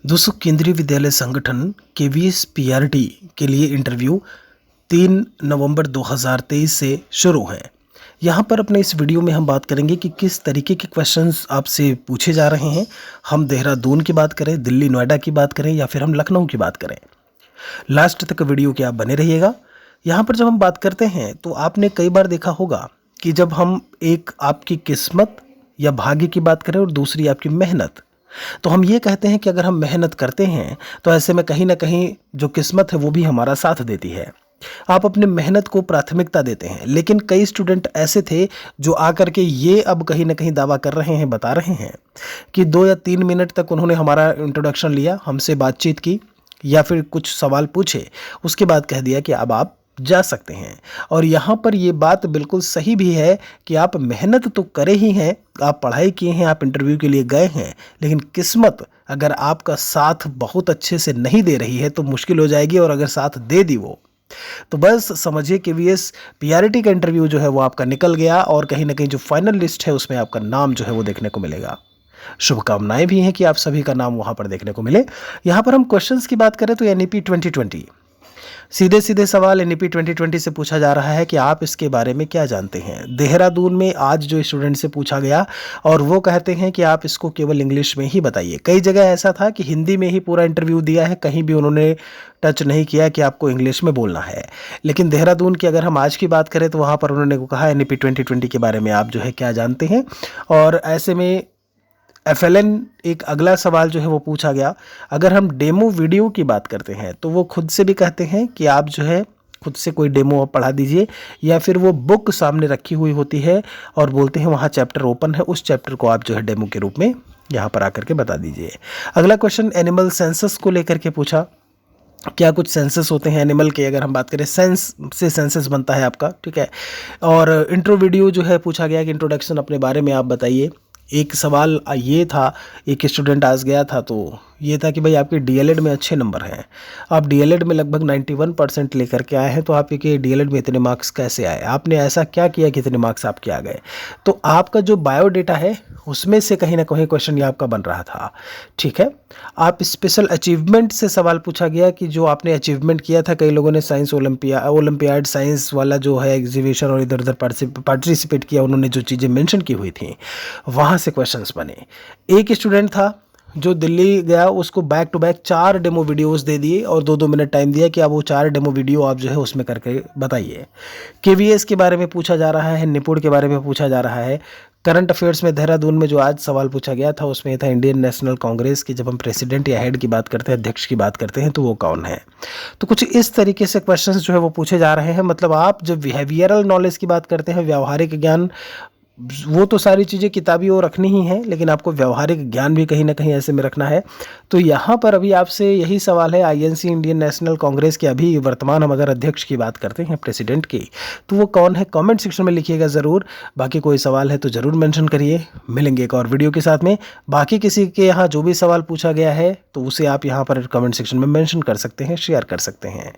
दोस्तों, केंद्रीय विद्यालय संगठन केवीएस पीआरटी के लिए इंटरव्यू 3 नवंबर 2023 से शुरू है। यहाँ पर अपने इस वीडियो में हम बात करेंगे कि किस तरीके के क्वेश्चंस आपसे पूछे जा रहे हैं। हम देहरादून की बात करें, दिल्ली नोएडा की बात करें या फिर हम लखनऊ की बात करें। लास्ट तक वीडियो के आप बने रहिएगा। यहाँ पर जब हम बात करते हैं तो आपने कई बार देखा होगा कि जब हम एक आपकी किस्मत या भाग्य की बात करें और दूसरी आपकी मेहनत, तो हम ये कहते हैं कि अगर हम मेहनत करते हैं तो ऐसे में कहीं ना कहीं जो किस्मत है वो भी हमारा साथ देती है। आप अपने मेहनत को प्राथमिकता देते हैं, लेकिन कई स्टूडेंट ऐसे थे जो आकर के ये अब कहीं ना कहीं दावा कर रहे हैं, बता रहे हैं कि 2 या 3 मिनट तक उन्होंने हमारा इंट्रोडक्शन लिया, हमसे बातचीत की या फिर कुछ सवाल पूछे, उसके बाद कह दिया कि अब आप जा सकते हैं। और यहाँ पर ये बात बिल्कुल सही भी है कि आप मेहनत तो करे ही हैं, आप पढ़ाई किए हैं, आप इंटरव्यू के लिए गए हैं, लेकिन किस्मत अगर आपका साथ बहुत अच्छे से नहीं दे रही है तो मुश्किल हो जाएगी। और अगर साथ दे दी वो, तो बस समझिए कि केवीएस पीआरटी का इंटरव्यू जो है वो आपका निकल गया और कहीं ना कहीं जो फाइनल लिस्ट है उसमें आपका नाम जो है वो देखने को मिलेगा। शुभकामनाएं भी हैं कि आप सभी का नाम वहां पर देखने को मिले। यहाँ पर हम क्वेश्चंस की बात करें तो एनईपी 2020 सीधे सीधे सवाल एनईपी 2020 से पूछा जा रहा है कि आप इसके बारे में क्या जानते हैं। देहरादून में आज जो स्टूडेंट से पूछा गया और वो कहते हैं कि आप इसको केवल इंग्लिश में ही बताइए। कई जगह ऐसा था कि हिंदी में ही पूरा इंटरव्यू दिया है, कहीं भी उन्होंने टच नहीं किया कि आपको इंग्लिश में बोलना है। लेकिन देहरादून की अगर हम आज की बात करें तो वहाँ पर उन्होंने कहा एनईपी 2020 के बारे में आप जो है क्या जानते हैं। और ऐसे में एफएलएन एक अगला सवाल जो है वो पूछा गया। अगर हम डेमो वीडियो की बात करते हैं तो वो खुद से भी कहते हैं कि आप जो है खुद से कोई डेमो पढ़ा दीजिए, या फिर वो बुक सामने रखी हुई होती है और बोलते हैं वहाँ चैप्टर ओपन है, उस चैप्टर को आप जो है डेमो के रूप में यहाँ पर आकर के बता दीजिए। अगला क्वेश्चन एनिमल सेंसस को लेकर के पूछा। क्या कुछ सेंसस होते हैं एनिमल के, अगर हम बात करें सेंस से सेंसस बनता है आपका, ठीक है। और इंट्रो वीडियो जो है पूछा गया कि इंट्रोडक्शन अपने बारे में आप बताइए। एक सवाल ये था, एक स्टूडेंट आज गया था तो ये था कि भाई आपके डीएलएड में अच्छे नंबर हैं, आप डीएलएड में लगभग 91% लेकर के आए हैं, तो आपके डीएलएड में इतने मार्क्स कैसे आए, आपने ऐसा क्या किया कि इतने मार्क्स आपके आ गए। तो आपका जो बायोडेटा है उसमें से कहीं ना कहीं क्वेश्चन ये आपका बन रहा था, ठीक है। आप स्पेशल अचीवमेंट से सवाल पूछा गया कि जो आपने अचीवमेंट किया था। कई लोगों ने साइंस ओलंपियाड साइंस वाला जो है एग्जीबिशन और इधर उधर पार्टिसिपेट किया, उन्होंने जो चीज़ें मेंशन की हुई थी वहाँ से क्वेश्चंस बने। एक स्टूडेंट था जो दिल्ली गया, उसको back to back 4 demo videos दे दिए और 2-2 मिनट टाइम दिया कि आप वो 4 डेमो वीडियो आप जो है उसमें करके बताइए। केवीएस के बारे में पूछा जा रहा है, निपुण के बारे में पूछा जा रहा है। करंट अफेयर्स में देहरादून में जो आज सवाल पूछा गया था उसमें था इंडियन नेशनल कांग्रेस की, जब हम प्रेसिडेंट या हेड की बात करते हैं, अध्यक्ष की बात करते हैं, तो वो कौन है। तो कुछ इस तरीके से क्वेश्चंस जो है वो पूछे जा रहे हैं। मतलब आप जब बिहेवियरल नॉलेज की बात करते हैं, व्यवहारिक ज्ञान, वो तो सारी चीज़ें किताबी वो रखनी ही है, लेकिन आपको व्यवहारिक ज्ञान भी कहीं ना कहीं ऐसे में रखना है। तो यहाँ पर अभी आपसे यही सवाल है, आईएनसी इंडियन नेशनल कांग्रेस के अभी वर्तमान हम अगर अध्यक्ष की बात करते हैं, प्रेसिडेंट की, तो वो कौन है, कमेंट सेक्शन में लिखिएगा ज़रूर। बाकी कोई सवाल है तो ज़रूर मेंशन करिए। मिलेंगे एक और वीडियो के साथ में। बाकी किसी के यहाँ जो भी सवाल पूछा गया है तो उसे आप यहाँ पर कमेंट सेक्शन में मेंशन कर सकते हैं, शेयर कर सकते हैं।